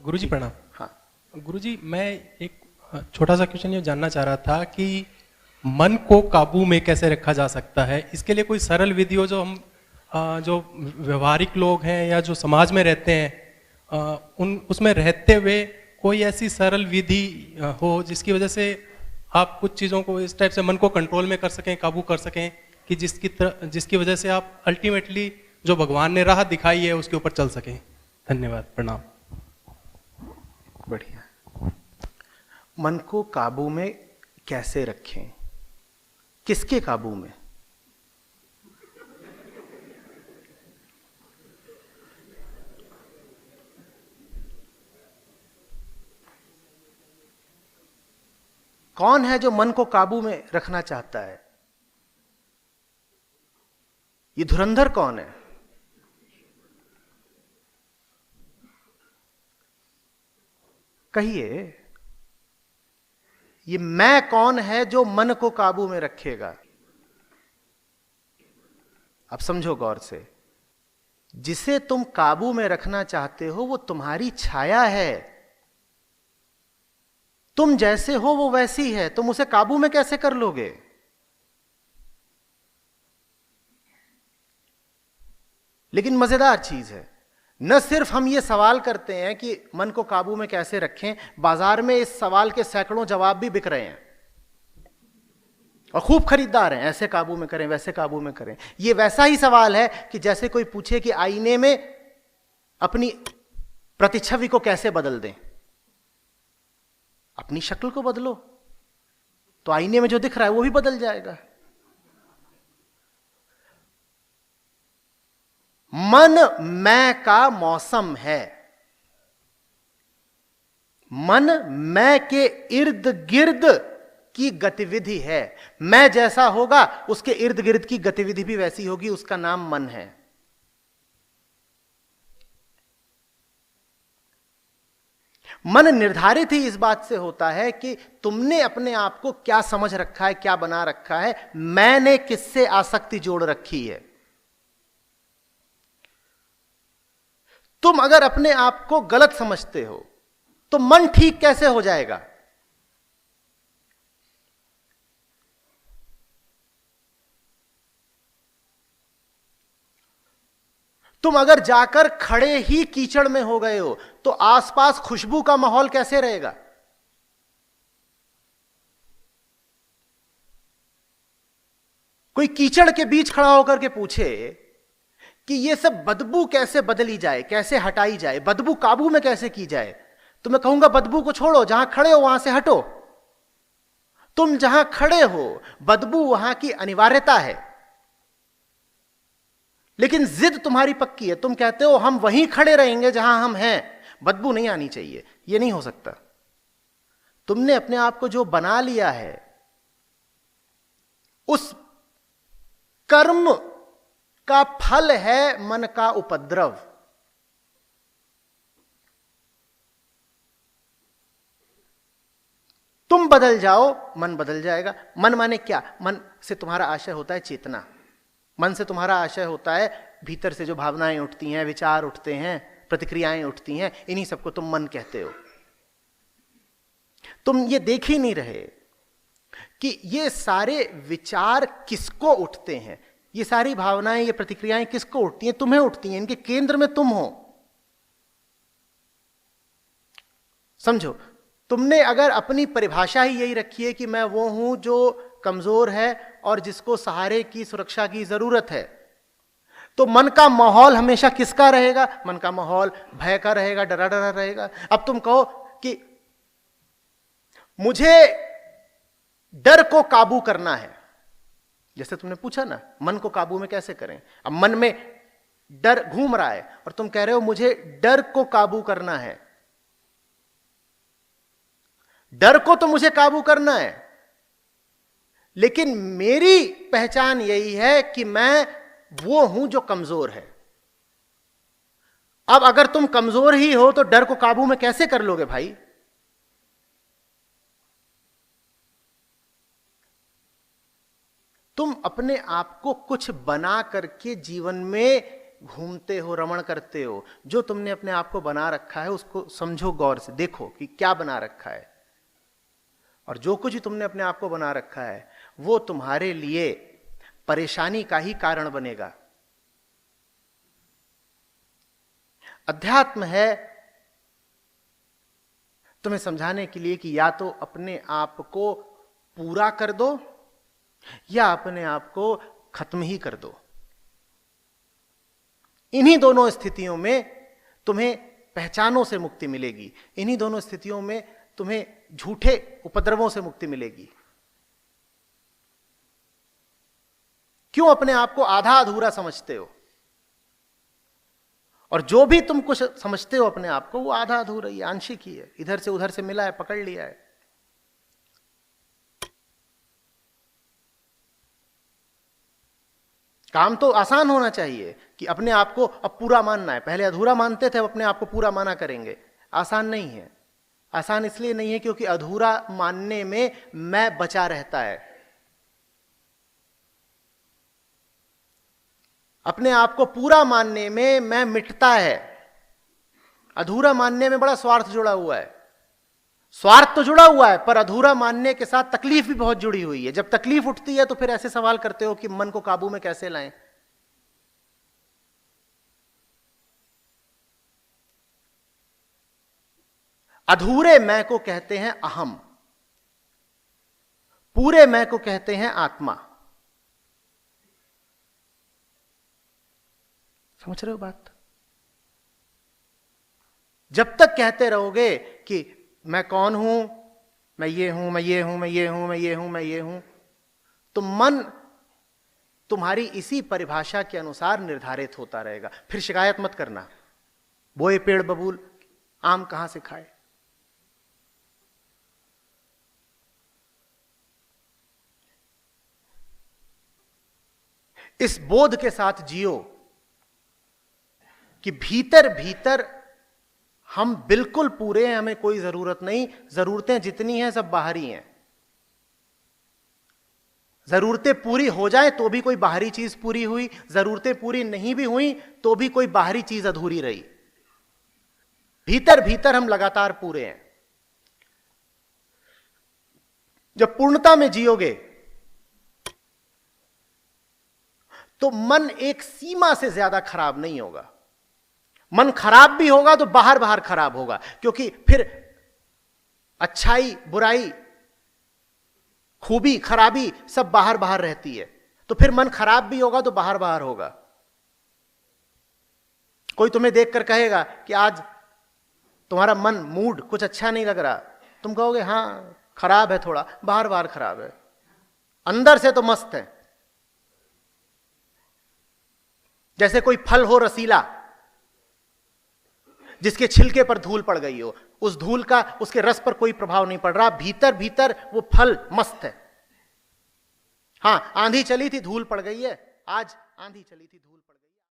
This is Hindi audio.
गुरुजी प्रणाम। हाँ। गुरुजी मैं एक छोटा सा क्वेश्चन ये जानना चाह रहा था कि मन को काबू में कैसे रखा जा सकता है। इसके लिए कोई सरल विधि हो जो हम जो व्यवहारिक लोग हैं या जो समाज में रहते हैं उन उसमें रहते हुए कोई ऐसी सरल विधि हो जिसकी वजह से आप कुछ चीज़ों को इस टाइप से मन को कंट्रोल में कर सकें, काबू कर सकें कि जिसकी वजह से आप अल्टीमेटली जो भगवान ने राह दिखाई है उसके ऊपर चल सकें। धन्यवाद, प्रणाम। बढ़िया। मन को काबू में कैसे रखें, किसके काबू में? कौन है जो मन को काबू में रखना चाहता है? ये धुरंधर कौन है? कहिए, ये मैं कौन है जो मन को काबू में रखेगा? अब समझो गौर से, जिसे तुम काबू में रखना चाहते हो वो तुम्हारी छाया है। तुम जैसे हो वो वैसी है, तुम उसे काबू में कैसे कर लोगे? लेकिन मजेदार चीज है, न सिर्फ हम ये सवाल करते हैं कि मन को काबू में कैसे रखें, बाजार में इस सवाल के सैकड़ों जवाब भी बिक रहे हैं और खूब खरीदार हैं। ऐसे काबू में करें, वैसे काबू में करें। ये वैसा ही सवाल है कि जैसे कोई पूछे कि आईने में अपनी प्रतिच्छवि को कैसे बदल दें। अपनी शक्ल को बदलो तो आईने में जो दिख रहा है वो भी बदल जाएगा। मन मैं का मौसम है। मन मैं के इर्द गिर्द की गतिविधि है। मैं जैसा होगा उसके इर्द गिर्द की गतिविधि भी वैसी होगी, उसका नाम मन है। मन निर्धारित ही इस बात से होता है कि तुमने अपने आप को क्या समझ रखा है, क्या बना रखा है, मैंने किससे आसक्ति जोड़ रखी है। तुम अगर अपने आप को गलत समझते हो तो मन ठीक कैसे हो जाएगा? तुम अगर जाकर खड़े ही कीचड़ में हो गए हो तो आसपास खुशबू का माहौल कैसे रहेगा? कोई कीचड़ के बीच खड़ा होकर के पूछे कि ये सब बदबू कैसे बदली जाए, कैसे हटाई जाए, बदबू काबू में कैसे की जाए, तो मैं कहूंगा बदबू को छोड़ो, जहां खड़े हो वहां से हटो। तुम जहां खड़े हो बदबू वहां की अनिवार्यता है, लेकिन जिद तुम्हारी पक्की है। तुम कहते हो हम वहीं खड़े रहेंगे जहां हम हैं, बदबू नहीं आनी चाहिए। यह नहीं हो सकता। तुमने अपने आप को जो बना लिया है उस कर्म का फल है मन का उपद्रव। तुम बदल जाओ, मन बदल जाएगा। मन माने क्या? मन से तुम्हारा आशय होता है चेतना। मन से तुम्हारा आशय होता है भीतर से जो भावनाएं उठती हैं, विचार उठते हैं, प्रतिक्रियाएं उठती हैं, इन्हीं सबको तुम मन कहते हो। तुम ये देख ही नहीं रहे कि ये सारे विचार किसको उठते हैं, ये सारी भावनाएं, ये प्रतिक्रियाएं किसको उठती हैं? तुम्हें उठती हैं। इनके केंद्र में तुम हो। समझो, तुमने अगर अपनी परिभाषा ही यही रखी है कि मैं वो हूं जो कमजोर है और जिसको सहारे की, सुरक्षा की जरूरत है, तो मन का माहौल हमेशा किसका रहेगा? मन का माहौल भय का रहेगा, डरा डरा रहेगा। अब तुम कहो कि मुझे डर को काबू करना है, जैसे तुमने पूछा ना मन को काबू में कैसे करें। अब मन में डर घूम रहा है और तुम कह रहे हो मुझे डर को काबू करना है। डर को तो मुझे काबू करना है, लेकिन मेरी पहचान यही है कि मैं वो हूं जो कमजोर है। अब अगर तुम कमजोर ही हो तो डर को काबू में कैसे कर लोगे भाई? तुम अपने आप को कुछ बना करके जीवन में घूमते हो, रमण करते हो, जो तुमने अपने आप को बना रखा है उसको समझो, गौर से देखो कि क्या बना रखा है। और जो कुछ तुमने अपने आप को बना रखा है वो तुम्हारे लिए परेशानी का ही कारण बनेगा। अध्यात्म है तुम्हें समझाने के लिए कि या तो अपने आप को पूरा कर दो या अपने आप को खत्म ही कर दो। इन्हीं दोनों स्थितियों में तुम्हें पहचानों से मुक्ति मिलेगी, इन्हीं दोनों स्थितियों में तुम्हें झूठे उपद्रवों से मुक्ति मिलेगी। क्यों अपने आप को आधा अधूरा समझते हो? और जो भी तुम कुछ समझते हो अपने आप को वो आधा अधूरा ही, आंशिक ही है, इधर से उधर से मिला है, पकड़ लिया है। काम तो आसान होना चाहिए कि अपने आप को अब पूरा मानना है। पहले अधूरा मानते थे, अब अपने आप को पूरा माना करेंगे। आसान नहीं है। आसान इसलिए नहीं है क्योंकि अधूरा मानने में मैं बचा रहता है। अपने आप को पूरा मानने में मैं मिटता है। अधूरा मानने में बड़ा स्वार्थ जुड़ा हुआ है। स्वार्थ तो जुड़ा हुआ है पर अधूरा मानने के साथ तकलीफ भी बहुत जुड़ी हुई है। जब तकलीफ उठती है तो फिर ऐसे सवाल करते हो कि मन को काबू में कैसे लाएं। अधूरे मैं को कहते हैं अहम, पूरे मैं को कहते हैं आत्मा। समझ रहे हो बात? जब तक कहते रहोगे कि मैं कौन हूं, मैं ये हूं, मैं ये हूं, मैं ये हूं, मैं ये हूं, मैं ये हूं, तो मन तुम्हारी इसी परिभाषा के अनुसार निर्धारित होता रहेगा। फिर शिकायत मत करना, बोए पेड़ बबूल आम कहां से खाए। इस बोध के साथ जियो कि भीतर भीतर हम बिल्कुल पूरे हैं, हमें कोई जरूरत नहीं। जरूरतें जितनी हैं सब बाहरी हैं। जरूरतें पूरी हो जाए तो भी कोई बाहरी चीज पूरी हुई, जरूरतें पूरी नहीं भी हुई तो भी कोई बाहरी चीज अधूरी रही। भीतर भीतर हम लगातार पूरे हैं। जब पूर्णता में जियोगे तो मन एक सीमा से ज्यादा खराब नहीं होगा। मन खराब भी होगा तो बाहर बाहर खराब होगा, क्योंकि फिर अच्छाई बुराई खूबी खराबी सब बाहर बाहर रहती है। तो फिर मन खराब भी होगा तो बाहर बाहर होगा। कोई तुम्हें देखकर कहेगा कि आज तुम्हारा मन मूड कुछ अच्छा नहीं लग रहा, तुम कहोगे हां खराब है, थोड़ा बाहर बाहर खराब है, अंदर से तो मस्त है। जैसे कोई फल हो रसीला जिसके छिलके पर धूल पड़ गई हो, उस धूल का उसके रस पर कोई प्रभाव नहीं पड़ रहा, भीतर भीतर वो फल मस्त है। हां आंधी चली थी धूल पड़ गई है, आज आंधी चली थी धूल पड़ गई।